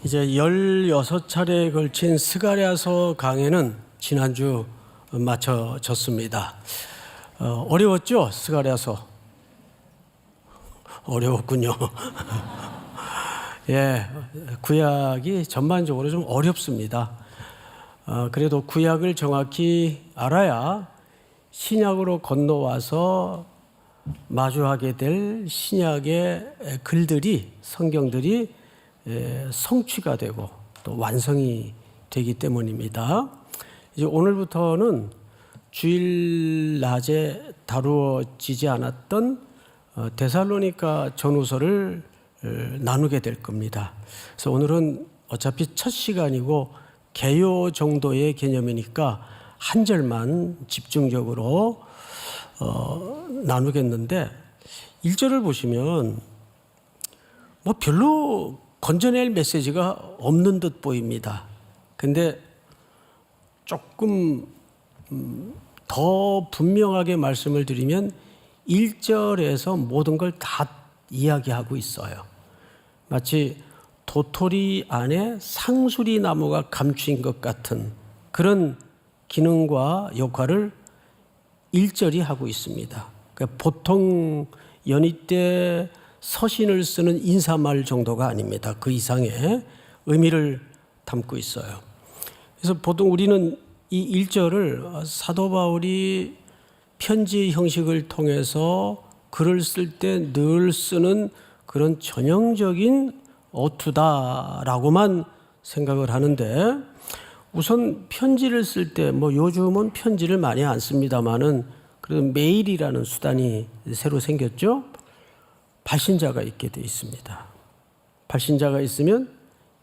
이제 16차례에 걸친 스가랴서 강해는 지난주 마쳐졌습니다. 어려웠죠? 스가랴서. 어려웠군요. 예, 구약이 전반적으로 좀 어렵습니다. 그래도 구약을 정확히 알아야 신약으로 건너와서 마주하게 될 신약의 글들이, 성경들이 성취가 되고 또 완성이 되기 때문입니다. 이제 오늘부터는 주일 낮에 다루어지지 않았던 데살로니가 전후서를 나누게 될 겁니다. 그래서 오늘은 어차피 첫 시간이고 개요 정도의 개념이니까 한 절만 집중적으로 나누겠는데 1절을 보시면 뭐 별로 건져낼 메시지가 없는 듯 보입니다. 근데 조금 더 분명하게 말씀을 드리면 1절에서 모든 걸 다 이야기하고 있어요. 마치 도토리 안에 상수리 나무가 감추인 것 같은 그런 기능과 역할을 1절이 하고 있습니다. 그러니까 보통 연희 때 서신을 쓰는 인사말 정도가 아닙니다. 그 이상의 의미를 담고 있어요. 그래서 보통 우리는 이 1절을 사도 바울이 편지 형식을 통해서 글을 쓸 때 늘 쓰는 그런 전형적인 어투다라고만 생각을 하는데, 우선 편지를 쓸 때 뭐 요즘은 편지를 많이 안 씁니다만은 그래도 메일이라는 수단이 새로 생겼죠. 발신자가 있게 돼 있습니다. 발신자가 있으면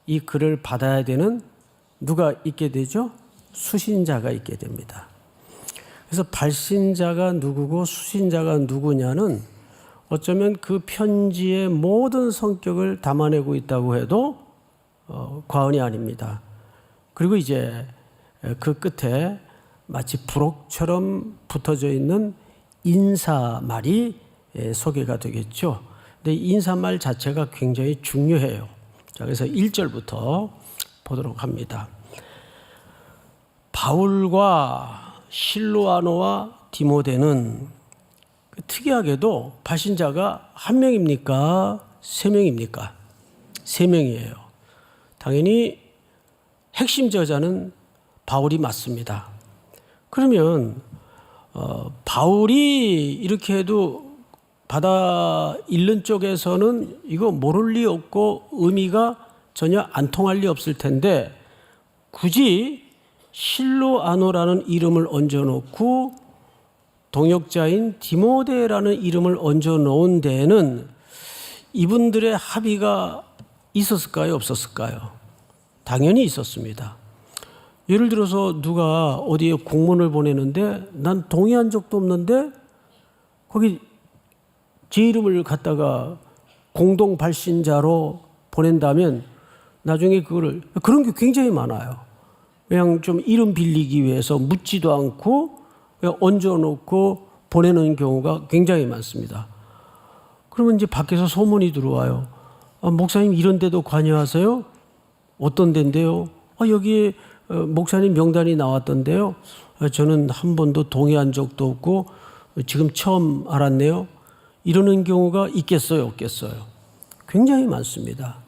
이 글을 받아야 되는 누가 있게 되죠? 수신자가 있게 됩니다. 그래서 발신자가 누구고 수신자가 누구냐는 어쩌면 그 편지의 모든 성격을 담아내고 있다고 해도 과언이 아닙니다. 그리고 이제 그 끝에 마치 부록처럼 붙어져 있는 인사말이 소개가 되겠죠. 근데 인사말 자체가 굉장히 중요해요. 자, 그래서 1절부터 보도록 합니다. 바울과 실로아노와 디모데는 특이하게도 발신자가 한 명입니까? 세 명입니까? 세 명이에요. 당연히 핵심 저자는 바울이 맞습니다. 그러면 바울이 이렇게 해도 받아 읽는 쪽에서는 이거 모를 리 없고 의미가 전혀 안 통할 리 없을 텐데 굳이 실로아노라는 이름을 얹어놓고 동역자인 디모데라는 이름을 얹어놓은 데에는 이분들의 합의가 있었을까요? 없었을까요? 당연히 있었습니다. 예를 들어서 누가 어디에 공문을 보내는데 난 동의한 적도 없는데 거기 제 이름을 갖다가 공동 발신자로 보낸다면 나중에 그런 게 굉장히 많아요. 그냥 좀 이름 빌리기 위해서 묻지도 않고 그냥 얹어놓고 보내는 경우가 굉장히 많습니다. 그러면 이제 밖에서 소문이 들어와요. 목사님 이런 데도 관여하세요? 어떤 데인데요? 여기에 목사님 명단이 나왔던데요. 저는 한 번도 동의한 적도 없고 지금 처음 알았네요. 이러는 경우가 있겠어요? 없겠어요? 굉장히 많습니다.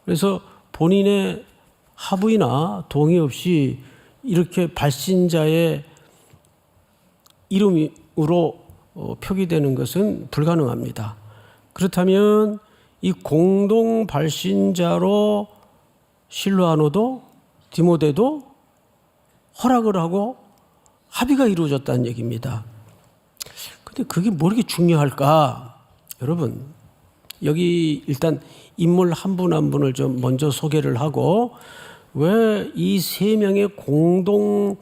그래서 본인의 합의나 동의 없이 이렇게 발신자의 이름으로 표기되는 것은 불가능합니다. 그렇다면 이 공동 발신자로 실로아노도 디모데도 허락을 하고 합의가 이루어졌다는 얘기입니다. 근데 그게 뭐 이렇게 중요할까? 여러분, 여기 일단 인물 한 분 한 분을 좀 먼저 소개를 하고 왜 이 세 명의 공동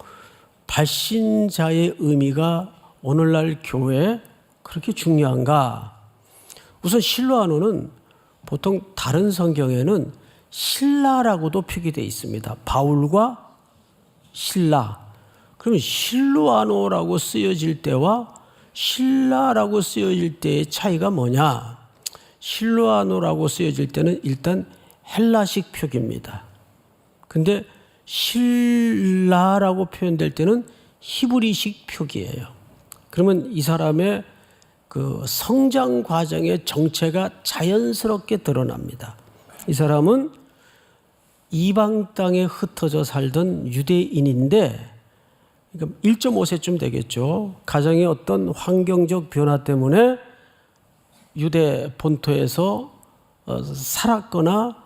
발신자의 의미가 오늘날 교회에 그렇게 중요한가? 우선 실로아노는 보통 다른 성경에는 실라라고도 표기되어 있습니다. 바울과 실라. 그러면 실로아노라고 쓰여질 때와 실라라고 쓰여질 때의 차이가 뭐냐? 실로아노라고 쓰여질 때는 일단 헬라식 표기입니다. 근데 실라라고 표현될 때는 히브리식 표기예요. 그러면 이 사람의 그 성장 과정의 정체가 자연스럽게 드러납니다. 이 사람은 이방 땅에 흩어져 살던 유대인인데 1.5세쯤 되겠죠. 가정의 어떤 환경적 변화 때문에 유대 본토에서 살았거나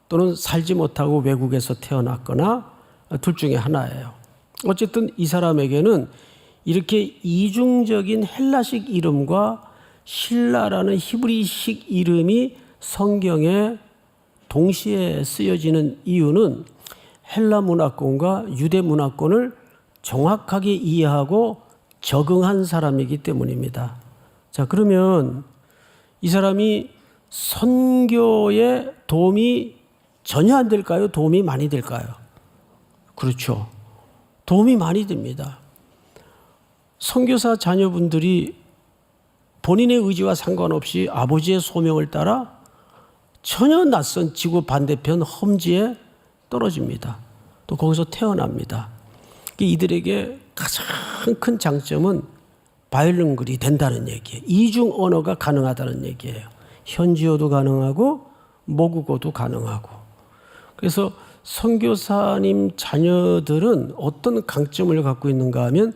또는 살지 못하고 외국에서 태어났거나 둘 중에 하나예요. 어쨌든 이 사람에게는 이렇게 이중적인 헬라식 이름과 실라라는 히브리식 이름이 성경에 동시에 쓰여지는 이유는 헬라 문화권과 유대 문화권을 정확하게 이해하고 적응한 사람이기 때문입니다. 자, 그러면 이 사람이 선교에 도움이 전혀 안 될까요? 도움이 많이 될까요? 그렇죠. 도움이 많이 됩니다. 선교사 자녀분들이 본인의 의지와 상관없이 아버지의 소명을 따라 전혀 낯선 지구 반대편 험지에 떨어집니다. 또 거기서 태어납니다. 이들에게 가장 큰 장점은 바이링글이 된다는 얘기예요. 이중 언어가 가능하다는 얘기예요. 현지어도 가능하고 모국어도 가능하고. 그래서 선교사님 자녀들은 어떤 강점을 갖고 있는가 하면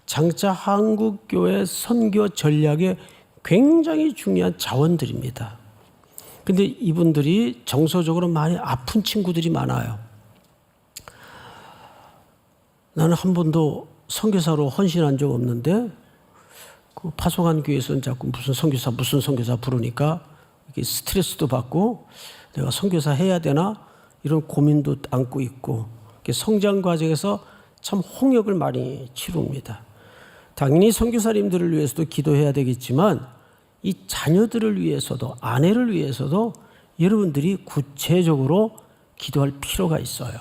장차 한국교회 선교 전략에 굉장히 중요한 자원들입니다. 근데 이분들이 정서적으로 많이 아픈 친구들이 많아요. 나는 한 번도 선교사로 헌신한 적 없는데 그 파송한 교회에서는 자꾸 무슨 선교사 부르니까 이렇게 스트레스도 받고 내가 선교사 해야 되나 이런 고민도 안고 있고 성장 과정에서 참 홍역을 많이 치릅니다. 당연히 선교사님들을 위해서도 기도해야 되겠지만 이 자녀들을 위해서도 아내를 위해서도 여러분들이 구체적으로 기도할 필요가 있어요.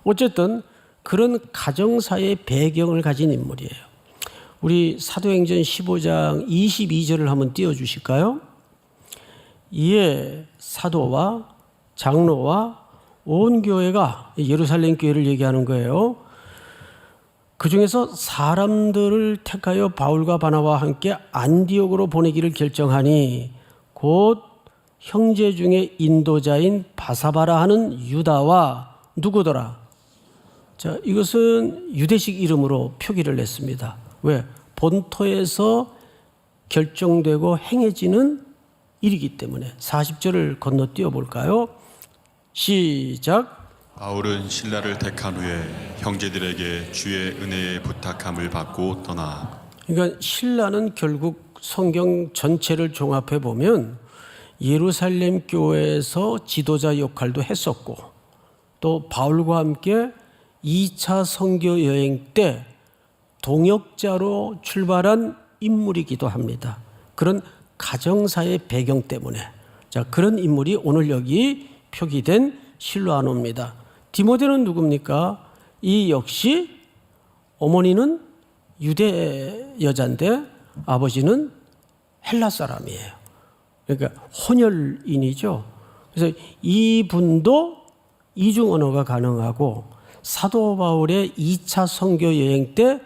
어쨌든 그런 가정사의 배경을 가진 인물이에요. 우리 사도행전 15장 22절을 한번 띄워주실까요? 이에 사도와 장로와 온 교회가 예루살렘 교회를 얘기하는 거예요. 그 중에서 사람들을 택하여 바울과 바나바와 함께 안디옥으로 보내기를 결정하니 곧 형제 중에 인도자인 바사바라 하는 유다와 누구더라? 자, 이것은 유대식 이름으로 표기를 냈습니다. 왜? 본토에서 결정되고 행해지는 일이기 때문에. 40절을 건너뛰어 볼까요? 시작. 바울은 신라를 택한 후에 형제들에게 주의 은혜에 부탁함을 받고 떠나. 그러니까 신라는 결국 성경 전체를 종합해 보면 예루살렘 교회에서 지도자 역할도 했었고 또 바울과 함께 2차 선교 여행 때 동역자로 출발한 인물이기도 합니다. 그런 가정사의 배경 때문에. 자, 그런 인물이 오늘 여기 표기된 실로아노입니다. 디모데는 누굽니까? 이 역시 어머니는 유대 여자인데 아버지는 헬라 사람이에요. 그러니까 혼혈인이죠. 그래서 이분도 이중 언어가 가능하고 사도 바울의 2차 선교 여행 때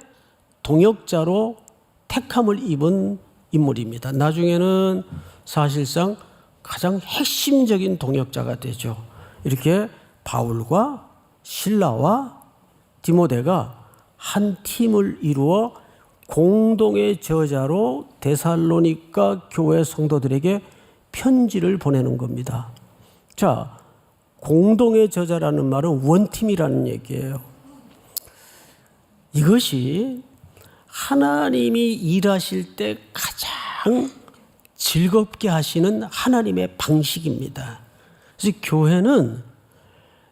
동역자로 택함을 입은 인물입니다. 나중에는 사실상 가장 핵심적인 동역자가 되죠. 이렇게 바울과 실라와 디모데가 한 팀을 이루어 공동의 저자로 데살로니가 교회 성도들에게 편지를 보내는 겁니다. 자, 공동의 저자라는 말은 원팀이라는 얘기예요. 이것이 하나님이 일하실 때 가장 즐겁게 하시는 하나님의 방식입니다. 그래서 교회는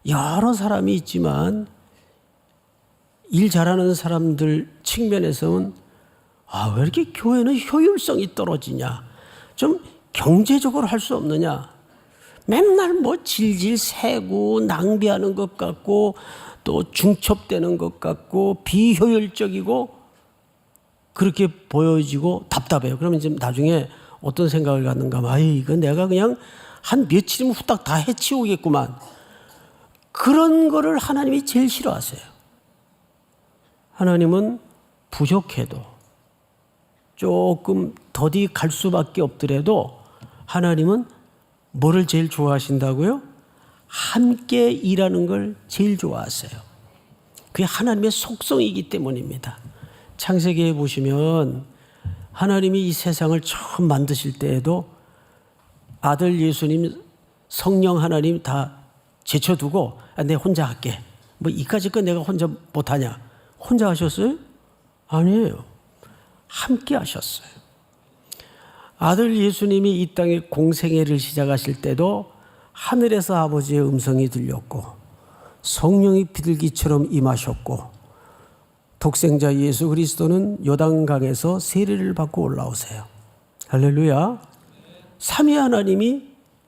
여러 사람이 있지만 일 잘하는 사람들 측면에서는 왜 이렇게 교회는 효율성이 떨어지냐? 좀 경제적으로 할 수 없느냐? 맨날 뭐 질질 새고 낭비하는 것 같고 또 중첩되는 것 같고 비효율적이고 그렇게 보여지고 답답해요. 그러면 지금 나중에 어떤 생각을 갖는가 하면 이거 내가 그냥 한 며칠이면 후딱 다 해치우겠구만. 그런 거를 하나님이 제일 싫어하세요. 하나님은 부족해도 조금 더디 갈 수밖에 없더라도 하나님은 뭐를 제일 좋아하신다고요? 함께 일하는 걸 제일 좋아하세요. 그게 하나님의 속성이기 때문입니다. 창세기에 보시면 하나님이 이 세상을 처음 만드실 때에도 아들 예수님, 성령 하나님 다 제쳐두고 내 혼자 할게. 뭐 이까짓 거 내가 혼자 못하냐? 혼자 하셨어요? 아니에요. 함께 하셨어요. 아들 예수님이 이 땅에 공생애를 시작하실 때도 하늘에서 아버지의 음성이 들렸고 성령이 비둘기처럼 임하셨고 독생자 예수 그리스도는 요단강에서 세례를 받고 올라오세요. 할렐루야. 삼위 하나님이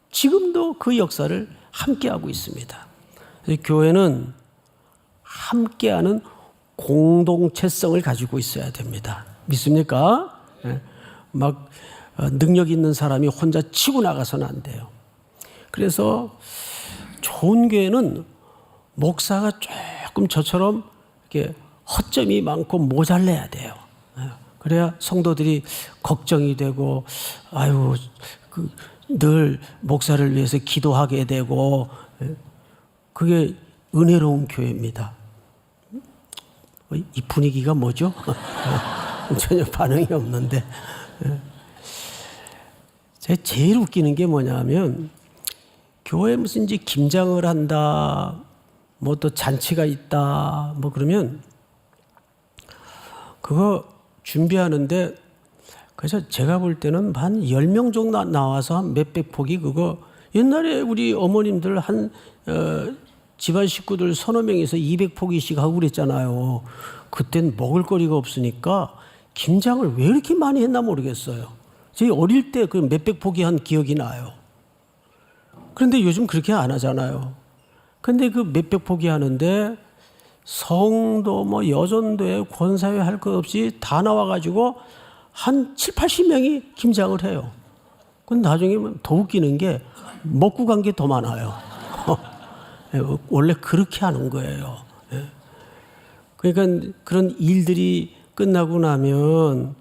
지금도 그 역사를 함께하고 있습니다. 교회는 함께하는 공동체성을 가지고 있어야 됩니다. 믿습니까? 막 능력 있는 사람이 혼자 치고 나가서는 안 돼요. 그래서 좋은 교회는 목사가 조금 저처럼 이렇게 허점이 많고 모자라야 돼요. 그래야 성도들이 걱정이 되고, 아유, 늘 목사를 위해서 기도하게 되고, 그게 은혜로운 교회입니다. 이 분위기가 뭐죠? 전혀 반응이 없는데. 제가 제일 웃기는 게 뭐냐면, 교회에 무슨 이제 김장을 한다, 뭐 또 잔치가 있다, 뭐 그러면, 그거 준비하는데, 그래서 제가 볼 때는 한 10명 정도 나와서 한 몇백 포기 그거, 옛날에 우리 어머님들 집안 식구들 서너 명이서 200포기씩 하고 그랬잖아요. 그땐 먹을 거리가 없으니까 김장을 왜 이렇게 많이 했나 모르겠어요. 저희 어릴 때 그 몇백 포기 한 기억이 나요. 그런데 요즘 그렇게 안 하잖아요. 근데 그 몇백 포기 하는데 성도 뭐 여전도에 권사회 할 것 없이 다 나와가지고 한 7, 80명이 김장을 해요. 근데 나중에 더 웃기는 게 먹고 간 게 더 많아요. 원래 그렇게 하는 거예요. 그러니까 그런 일들이 끝나고 나면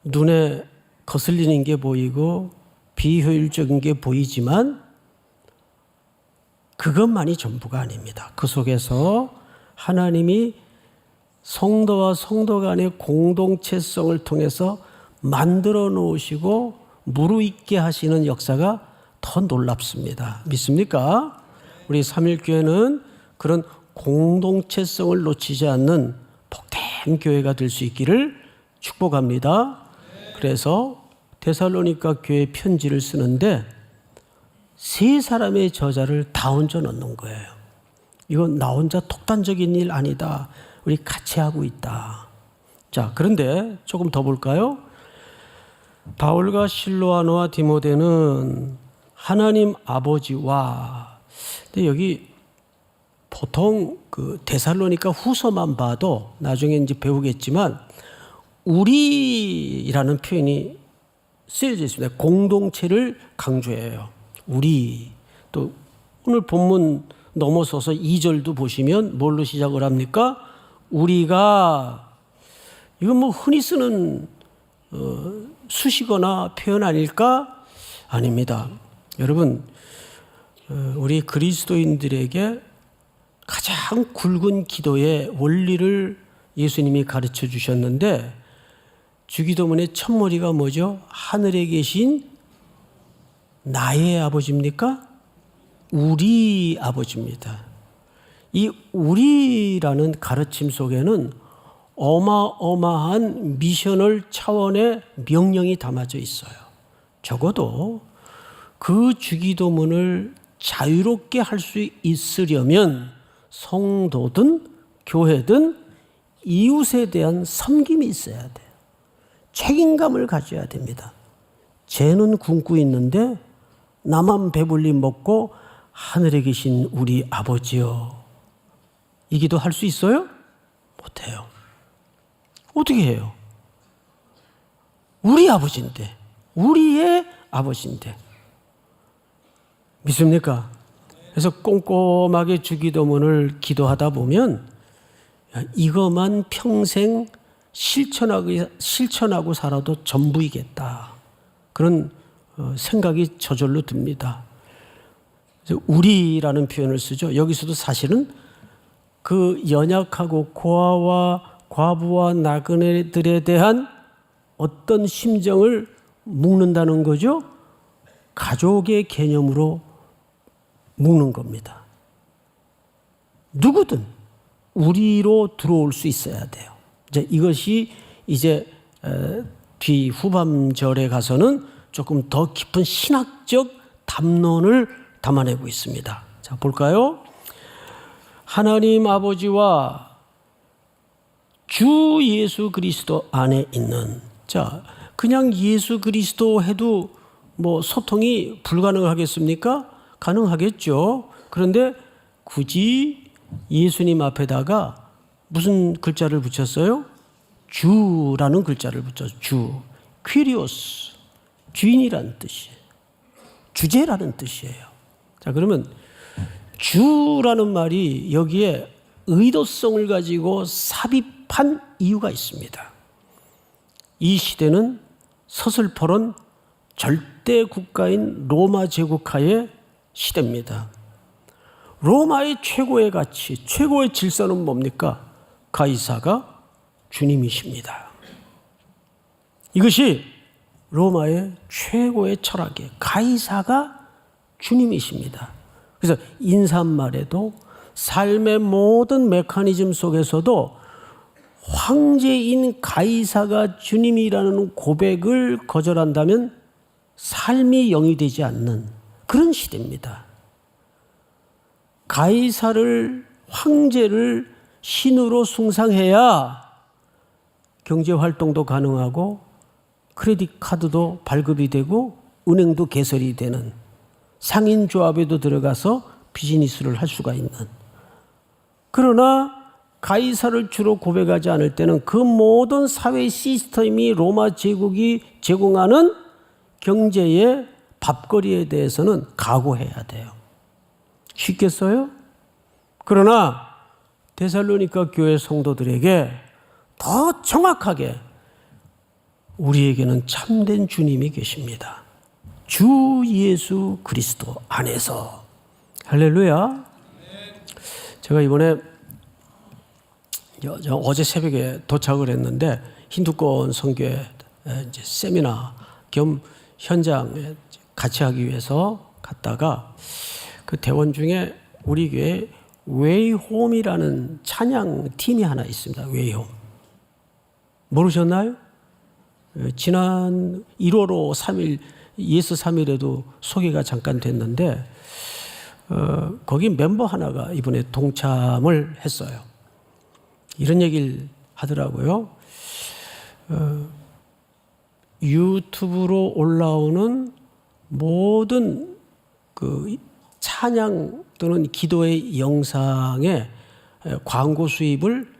눈에 거슬리는 게 보이고 비효율적인 게 보이지만 그것만이 전부가 아닙니다. 그 속에서 하나님이 성도와 성도 간의 공동체성을 통해서 만들어 놓으시고 무르익게 하시는 역사가 더 놀랍습니다. 믿습니까? 우리 삼일교회는 그런 공동체성을 놓치지 않는 복된 교회가 될 수 있기를 축복합니다. 그래서 데살로니가 교회 편지를 쓰는데 세 사람의 저자를 다 얹어 넣는 거예요. 이건 나 혼자 독단적인 일 아니다. 우리 같이 하고 있다. 자, 그런데 조금 더 볼까요? 바울과 실로아노와 디모데는 하나님 아버지와, 근데 여기 보통 그 데살로니가 후서만 봐도 나중에 이제 배우겠지만 우리라는 표현이 쓰여져 있습니다. 공동체를 강조해요. 우리. 또 오늘 본문 넘어서서 2절도 보시면 뭘로 시작을 합니까? 우리가, 이건 뭐 흔히 쓰는 수식어나 표현 아닐까? 아닙니다. 여러분, 우리 그리스도인들에게 가장 굵은 기도의 원리를 예수님이 가르쳐 주셨는데 주기도문의 첫머리가 뭐죠? 하늘에 계신 나의 아버지입니까? 우리 아버지입니다. 이 우리라는 가르침 속에는 어마어마한 미셔널 차원의 명령이 담아져 있어요. 적어도 그 주기도문을 자유롭게 할 수 있으려면 성도든 교회든 이웃에 대한 섬김이 있어야 돼요. 책임감을 가져야 됩니다. 쟤는 굶고 있는데 나만 배불리 먹고 하늘에 계신 우리 아버지요. 이 기도 할 수 있어요? 못해요. 어떻게 해요? 우리 아버지인데, 우리의 아버지인데. 믿습니까? 그래서 꼼꼼하게 주기도문을 기도하다 보면 이것만 평생 실천하고 살아도 전부이겠다. 그런 생각이 저절로 듭니다. 우리라는 표현을 쓰죠. 여기서도 사실은 그 연약하고 고아와 과부와 나그네들에 대한 어떤 심정을 묵는다는 거죠. 가족의 개념으로 묵는 겁니다. 누구든 우리로 들어올 수 있어야 돼요. 이것이 이제 뒤 후반절에 가서는 조금 더 깊은 신학적 담론을 담아내고 있습니다. 자, 볼까요? 하나님 아버지와 주 예수 그리스도 안에 있는, 자, 그냥 예수 그리스도 해도 뭐 소통이 불가능하겠습니까? 가능하겠죠. 그런데 굳이 예수님 앞에다가 무슨 글자를 붙였어요? 주라는 글자를 붙였어요. 주. 퀴리오스. 주인이라는 뜻이에요. 주제라는 뜻이에요. 자, 그러면 주라는 말이 여기에 의도성을 가지고 삽입한 이유가 있습니다. 이 시대는 서슬퍼런 절대 국가인 로마 제국하의 시대입니다. 로마의 최고의 가치, 최고의 질서는 뭡니까? 가이사가 주님이십니다. 이것이 로마의 최고의 철학이에요. 가이사가 주님이십니다. 그래서 인사말에도 삶의 모든 메커니즘 속에서도 황제인 가이사가 주님이라는 고백을 거절한다면 삶이 영위되지 않는 그런 시대입니다. 가이사를, 황제를 신으로 숭상해야 경제활동도 가능하고 크레딧 카드도 발급이 되고 은행도 개설이 되는, 상인조합에도 들어가서 비즈니스를 할 수가 있는. 그러나 가이사를 주로 고백하지 않을 때는 그 모든 사회 시스템이 로마 제국이 제공하는 경제의 밥거리에 대해서는 각오해야 돼요. 쉽겠어요? 그러나 데살로니가 교회 성도들에게 더 정확하게 우리에게는 참된 주님이 계십니다. 주 예수 그리스도 안에서. 할렐루야. 제가 이번에 어제 새벽에 도착을 했는데 힌두권 선교회 이제 세미나 겸 현장에 같이 하기 위해서 갔다가 그 대원 중에 우리 교회 웨이홈이라는 찬양 팀이 하나 있습니다. 웨이홈. 모르셨나요? 지난 1월 3일 예수 3일에도 소개가 잠깐 됐는데 거기 멤버 하나가 이번에 동참을 했어요. 이런 얘기를 하더라고요. 유튜브로 올라오는 모든 그 찬양 또는 기도의 영상의 광고 수입을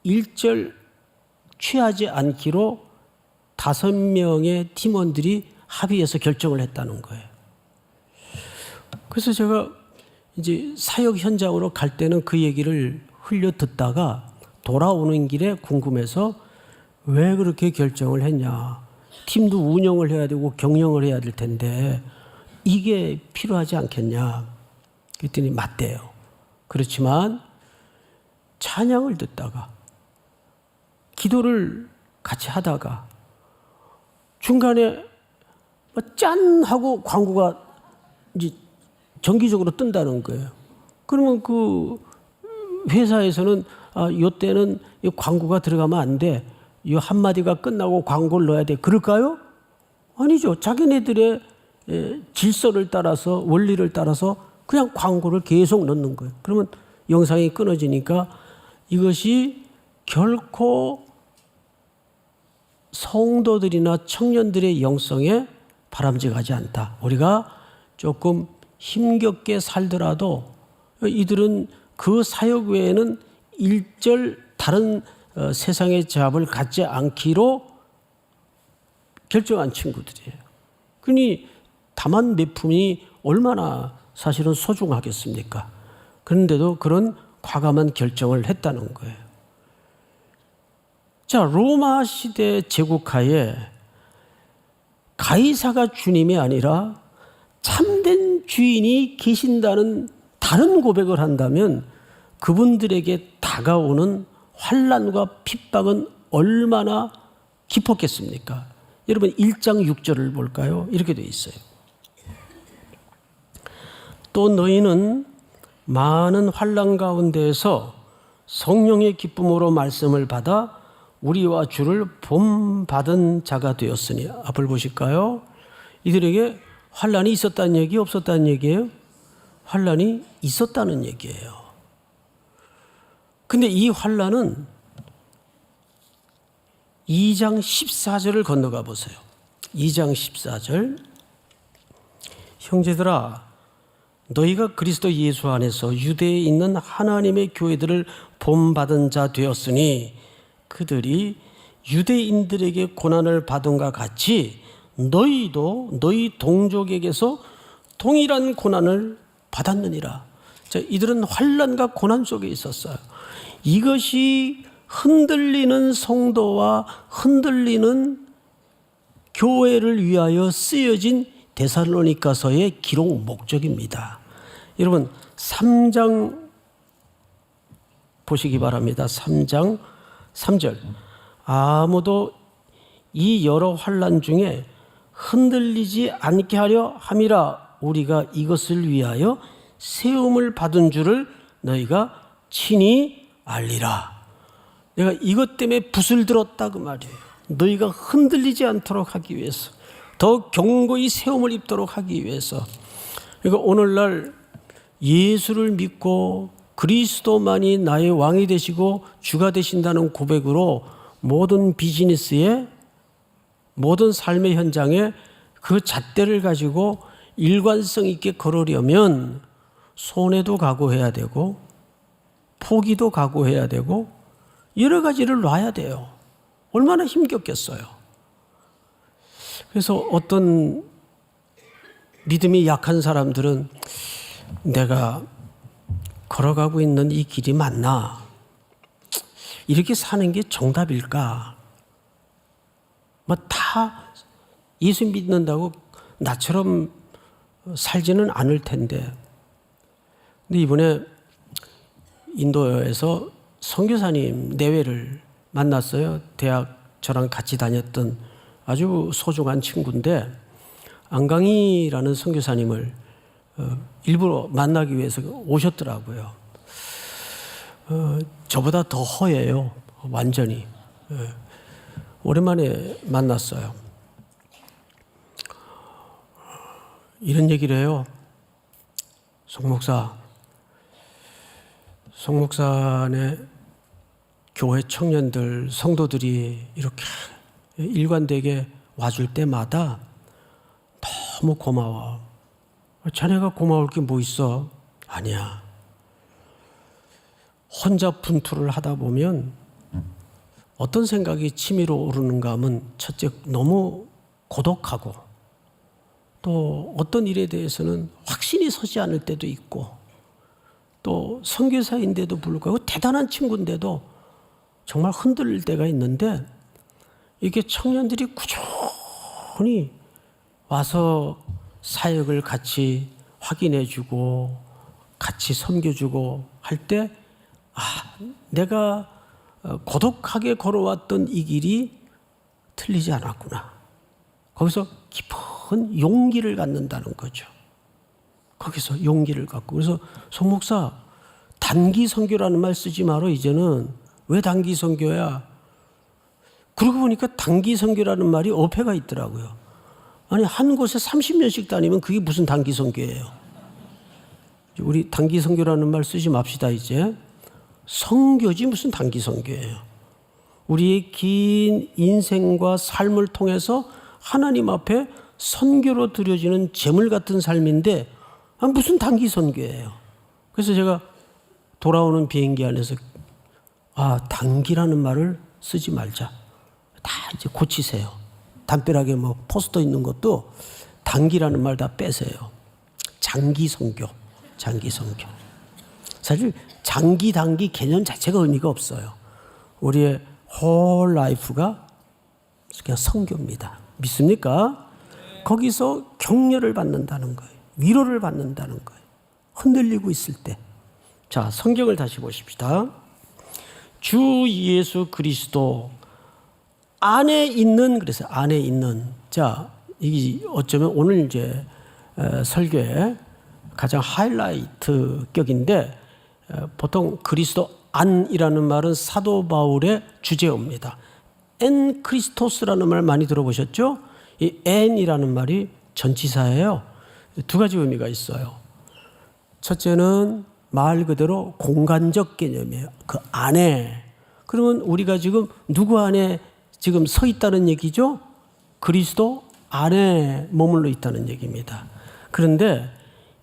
일절 취하지 않기로 5명의 팀원들이 합의해서 결정을 했다는 거예요. 그래서 제가 이제 사역 현장으로 갈 때는 그 얘기를 흘려 듣다가 돌아오는 길에 궁금해서 왜 그렇게 결정을 했냐. 팀도 운영을 해야 되고 경영을 해야 될 텐데 이게 필요하지 않겠냐. 그랬더니 맞대요. 그렇지만 찬양을 듣다가 기도를 같이 하다가 중간에 짠 하고 광고가 이제 정기적으로 뜬다는 거예요. 그러면 그 회사에서는 이때는 광고가 들어가면 안 돼. 이 한마디가 끝나고 광고를 넣어야 돼. 그럴까요? 아니죠. 자기네들의 질서를 따라서 원리를 따라서 그냥 광고를 계속 넣는 거예요. 그러면 영상이 끊어지니까 이것이 결코 성도들이나 청년들의 영성에 바람직하지 않다. 우리가 조금 힘겹게 살더라도 이들은 그 사역 외에는 일절 다른 세상의 잡을 갖지 않기로 결정한 친구들이에요. 그러니 다만 내 품이 얼마나 사실은 소중하겠습니까? 그런데도 그런 과감한 결정을 했다는 거예요. 자, 로마 시대 제국하에 가이사가 주님이 아니라 참된 주인이 계신다는 다른 고백을 한다면 그분들에게 다가오는 환난과 핍박은 얼마나 깊었겠습니까? 여러분 1장 6절을 볼까요? 이렇게 되어 있어요. 또 너희는 많은 환난 가운데에서 성령의 기쁨으로 말씀을 받아 우리와 주를 본받은 자가 되었으니. 앞을 보실까요? 이들에게 환난이 있었다는 얘기, 없었다는 얘기예요? 환난이 있었다는 얘기예요. 근데 이 환난은 2장 14절을 건너가 보세요. 2장 14절. 형제들아, 너희가 그리스도 예수 안에서 유대에 있는 하나님의 교회들을 본받은 자 되었으니 그들이 유대인들에게 고난을 받은과 같이 너희도 너희 동족에게서 동일한 고난을 받았느니라. 자, 이들은 환난과 고난 속에 있었어요. 이것이 흔들리는 성도와 흔들리는 교회를 위하여 쓰여진 데살로니가서의 기록 목적입니다. 여러분 3장 보시기 바랍니다. 3장 3절. 아무도 이 여러 환난 중에 흔들리지 않게 하려 함이라. 우리가 이것을 위하여 세움을 받은 줄을 너희가 친히 알리라. 내가 이것 때문에 붓을 들었다 그 말이에요. 너희가 흔들리지 않도록 하기 위해서, 더 견고히 세움을 입도록 하기 위해서. 그러니까 오늘날 예수를 믿고 그리스도만이 나의 왕이 되시고 주가 되신다는 고백으로 모든 비즈니스에, 모든 삶의 현장에 그 잣대를 가지고 일관성 있게 걸으려면 손해도 각오해야 되고 포기도 각오해야 되고 여러 가지를 놔야 돼요. 얼마나 힘겹겠어요. 그래서 어떤 믿음이 약한 사람들은 내가 걸어가고 있는 이 길이 맞나? 이렇게 사는 게 정답일까? 뭐 다 예수 믿는다고 나처럼 살지는 않을 텐데. 근데 이번에 인도에서 선교사님 내외를 만났어요. 대학 저랑 같이 다녔던 아주 소중한 친구인데 안강희라는 선교사님을 일부러 만나기 위해서 오셨더라고요. 저보다 더 허예요. 완전히. 오랜만에 만났어요. 이런 얘기를 해요. 송 목사네 교회 청년들, 성도들이 이렇게 일관되게 와줄 때마다 너무 고마워. 자네가 고마울 게 뭐 있어? 아니야. 혼자 분투를 하다 보면 어떤 생각이 치밀어 오르는가 하면 첫째 너무 고독하고 또 어떤 일에 대해서는 확신이 서지 않을 때도 있고 또 선교사인데도 불구하고 대단한 친구인데도 정말 흔들릴 때가 있는데 이게 청년들이 꾸준히 와서 사역을 같이 확인해주고 같이 섬겨주고 할 때 내가 고독하게 걸어왔던 이 길이 틀리지 않았구나. 거기서 깊은 용기를 갖는다는 거죠. 거기서 용기를 갖고. 그래서 송 목사 단기 선교라는 말 쓰지 마라. 이제는 왜 단기 선교야? 그러고 보니까 단기 선교라는 말이 어폐가 있더라고요. 아니 한 곳에 30년씩 다니면 그게 무슨 단기 선교예요? 우리 단기 선교라는 말 쓰지 맙시다. 이제 선교지 무슨 단기 선교예요. 우리의 긴 인생과 삶을 통해서 하나님 앞에 선교로 드려지는 제물 같은 삶인데 무슨 단기 선교예요. 그래서 제가 돌아오는 비행기 안에서 단기라는 말을 쓰지 말자. 다 이제 고치세요. 담벼락에 뭐 포스터 있는 것도 단기라는 말 다 빼세요. 장기 선교. 장기 선교. 사실 장기 단기 개념 자체가 의미가 없어요. 우리의 whole life가 그냥 선교입니다. 믿습니까? 거기서 격려를 받는다는 거예요. 위로를 받는다는 거예요. 흔들리고 있을 때. 자, 성경을 다시 보십시다. 주 예수 그리스도 안에 있는, 그래서 안에 있는. 자, 이게 어쩌면 오늘 이제 설교의 가장 하이라이트 격인데, 보통 그리스도 안이라는 말은 사도 바울의 주제어입니다. 엔 크리스토스라는 말 많이 들어보셨죠? 이 엔이라는 말이 전치사예요. 두 가지 의미가 있어요. 첫째는 말 그대로 공간적 개념이에요. 그 안에. 그러면 우리가 지금 누구 안에 지금 서 있다는 얘기죠? 그리스도 안에 머물러 있다는 얘기입니다. 그런데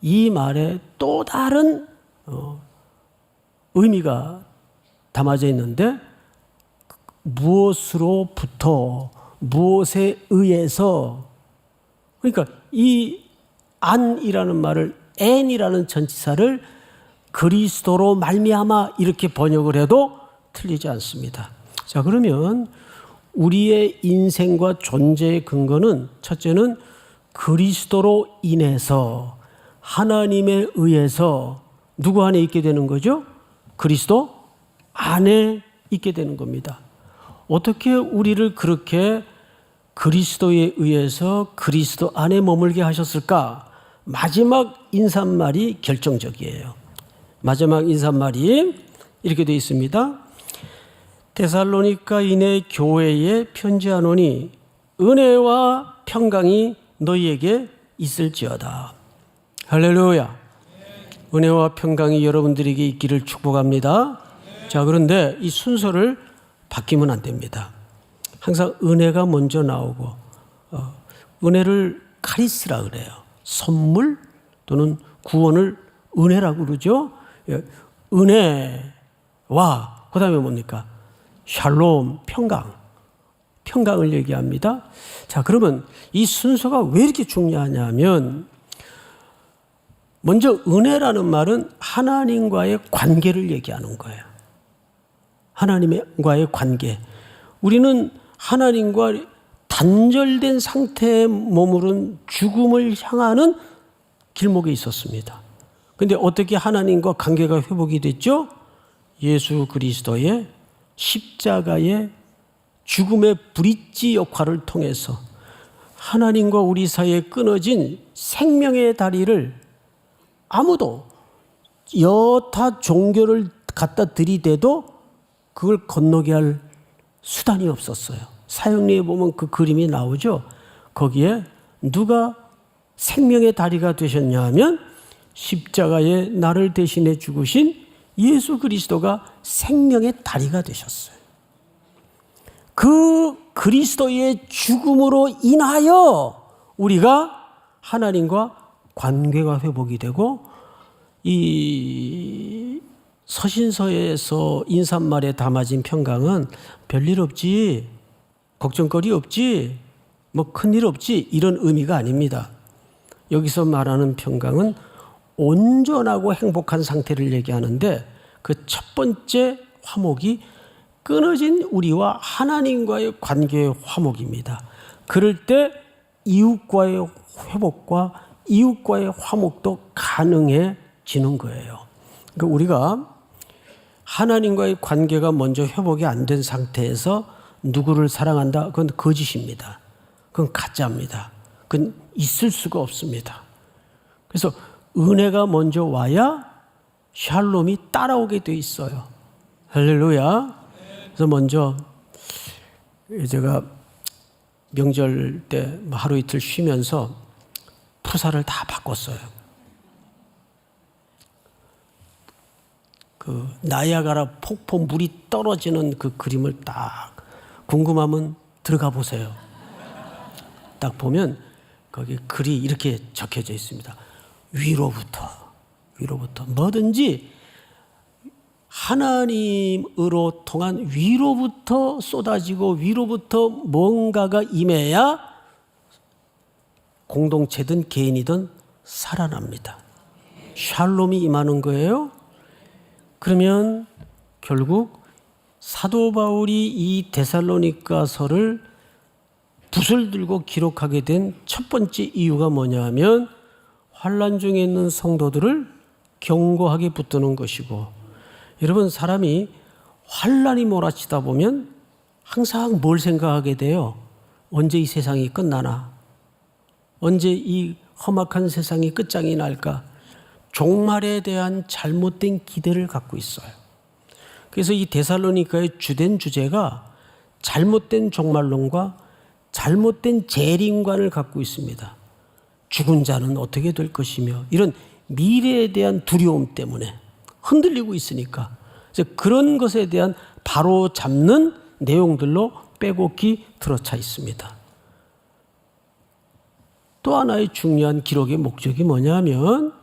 이 말에 또 다른 의미가 담아져 있는데, 무엇으로부터, 무엇에 의해서, 그러니까 이 안이라는 말을 n이라는 전치사를 그리스도로 말미암아 이렇게 번역을 해도 틀리지 않습니다. 자, 그러면 우리의 인생과 존재의 근거는 첫째는 그리스도로 인해서 하나님에 의해서 누구 안에 있게 되는 거죠? 그리스도 안에 있게 되는 겁니다. 어떻게 우리를 그렇게 그리스도에 의해서 그리스도 안에 머물게 하셨을까? 마지막 인사말이 결정적이에요. 마지막 인사말이 이렇게 되어 있습니다. 데살로니가인의 교회에 편지하노니 은혜와 평강이 너희에게 있을지어다. 할렐루야. 은혜와 평강이 여러분들에게 있기를 축복합니다. 자, 그런데 이 순서를 바뀌면 안 됩니다. 항상 은혜가 먼저 나오고, 은혜를 카리스라 그래요. 선물 또는 구원을 은혜라고 그러죠. 은혜와 그 다음에 뭡니까? 샬롬, 평강을 얘기합니다. 자, 그러면 이 순서가 왜 이렇게 중요하냐면, 먼저 은혜라는 말은 하나님과의 관계를 얘기하는 거예요. 하나님과의 관계. 우리는 하나님과 단절된 상태에 머무른 죽음을 향하는 길목에 있었습니다. 그런데 어떻게 하나님과 관계가 회복이 됐죠? 예수 그리스도의 십자가의 죽음의 브릿지 역할을 통해서 하나님과 우리 사이에 끊어진 생명의 다리를 아무도 여타 종교를 갖다 들이대도 그걸 건너게 할 수단이 없었어요. 사형리에 보면 그 그림이 나오죠. 거기에 누가 생명의 다리가 되셨냐 하면 십자가에 나를 대신해 죽으신 예수 그리스도가 생명의 다리가 되셨어요. 그 그리스도의 죽음으로 인하여 우리가 하나님과 관계가 회복이 되고, 이 서신서에서 인사말에 담아진 평강은 별일 없지, 걱정거리 없지, 뭐 큰일 없지, 이런 의미가 아닙니다. 여기서 말하는 평강은 온전하고 행복한 상태를 얘기하는데, 그 첫 번째 화목이 끊어진 우리와 하나님과의 관계의 화목입니다. 그럴 때 이웃과의 회복과 이웃과의 화목도 가능해지는 거예요. 그러니까 우리가 하나님과의 관계가 먼저 회복이 안 된 상태에서 누구를 사랑한다? 그건 거짓입니다. 그건 가짜입니다. 그건 있을 수가 없습니다. 그래서 은혜가 먼저 와야 샬롬이 따라오게 돼 있어요. 할렐루야. 그래서 먼저 제가 명절 때 하루 이틀 쉬면서 푸사를 다 바꿨어요. 그 나이아가라 폭포 물이 떨어지는 그 그림을 딱 궁금하면 들어가 보세요. 딱 보면 거기 글이 이렇게 적혀져 있습니다. 위로부터 뭐든지 하나님으로 통한 위로부터 쏟아지고 위로부터 뭔가가 임해야 공동체든 개인이든 살아납니다. 샬롬이 임하는 거예요. 그러면 결국 사도 바울이 이 데살로니가서를 붓을 들고 기록하게 된 첫 번째 이유가 뭐냐 하면 환난 중에 있는 성도들을 경고하게 붙드는 것이고, 여러분, 사람이 환난이 몰아치다 보면 항상 뭘 생각하게 돼요? 언제 이 세상이 끝나나? 언제 이 험악한 세상이 끝장이 날까? 종말에 대한 잘못된 기대를 갖고 있어요. 그래서 이 데살로니가의 주된 주제가 잘못된 종말론과 잘못된 재림관을 갖고 있습니다. 죽은 자는 어떻게 될 것이며, 이런 미래에 대한 두려움 때문에 흔들리고 있으니까 그런 것에 대한 바로 잡는 내용들로 빼곡히 들어차 있습니다. 또 하나의 중요한 기록의 목적이 뭐냐면,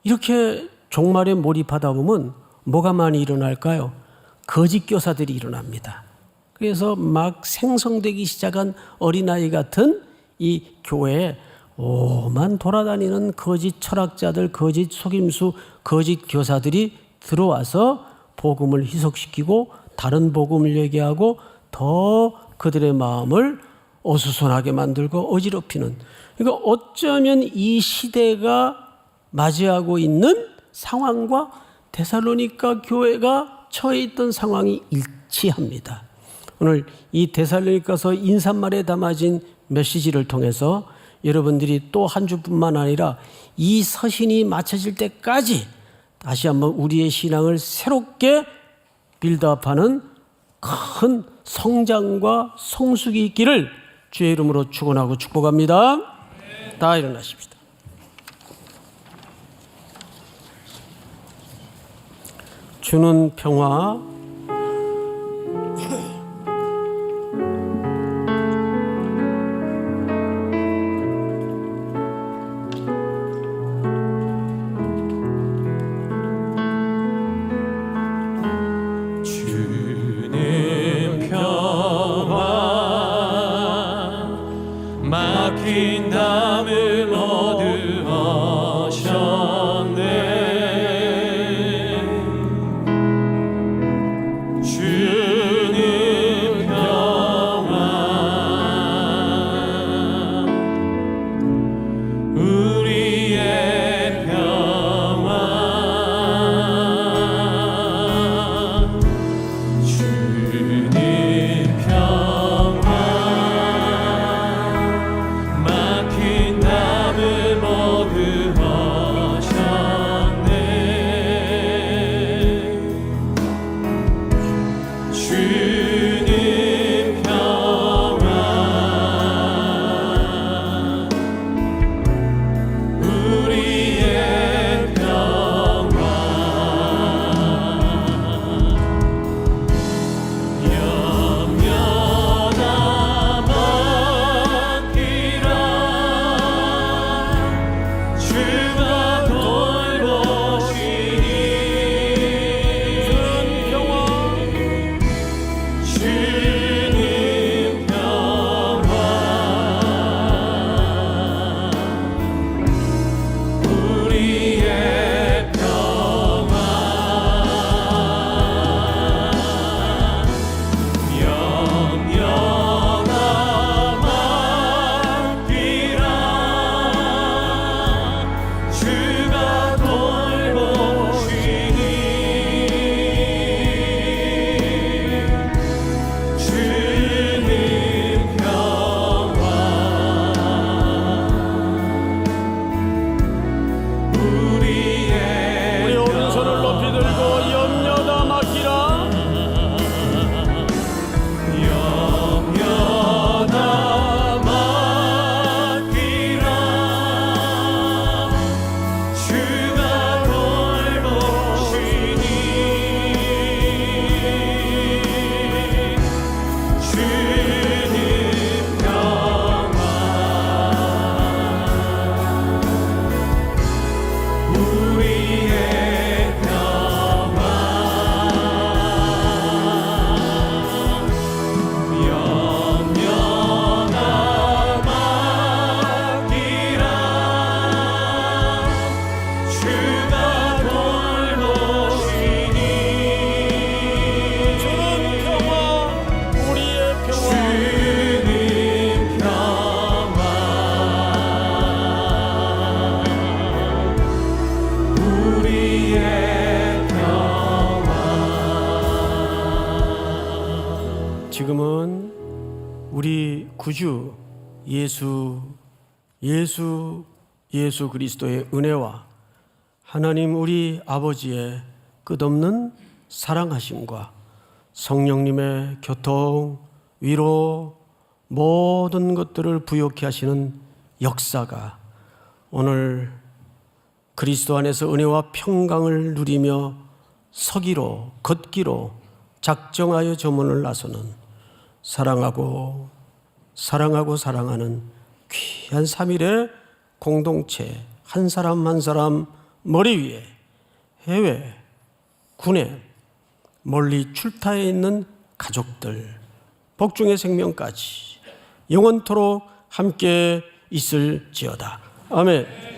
이렇게 종말에 몰입하다 보면 뭐가 많이 일어날까요? 거짓 교사들이 일어납니다. 그래서 막 생성되기 시작한 어린아이 같은 이 교회에 오만 돌아다니는 거짓 철학자들, 거짓 속임수, 거짓 교사들이 들어와서 복음을 희석시키고 다른 복음을 얘기하고 더 그들의 마음을 어수선하게 만들고 어지럽히는, 그러니까 어쩌면 이 시대가 맞이하고 있는 상황과 데살로니가 교회가 처해 있던 상황이 일치합니다. 오늘 이 데살로니가서 인사말에 담아진 메시지를 통해서 여러분들이 또 한 주뿐만 아니라 이 서신이 마쳐질 때까지 다시 한번 우리의 신앙을 새롭게 빌드업하는 큰 성장과 성숙이 있기를 주의 이름으로 축원하고 축복합니다. 다 일어나십시다. 주는 평화, 주는 평화, 막힌 담을 거두어셨네. 지금은 우리 구주 예수 그리스도의 은혜와 하나님 우리 아버지의 끝없는 사랑하심과 성령님의 교통, 위로, 모든 것들을 부욕케 하시는 역사가 오늘 그리스도 안에서 은혜와 평강을 누리며 서기로, 걷기로 작정하여 저문을 나서는 사랑하고 사랑하는 귀한 삼일의 공동체 한 사람 한 사람 머리 위에 해외, 국내, 멀리 출타해 있는 가족들, 복중의 생명까지 영원토록 함께 있을지어다. 아멘.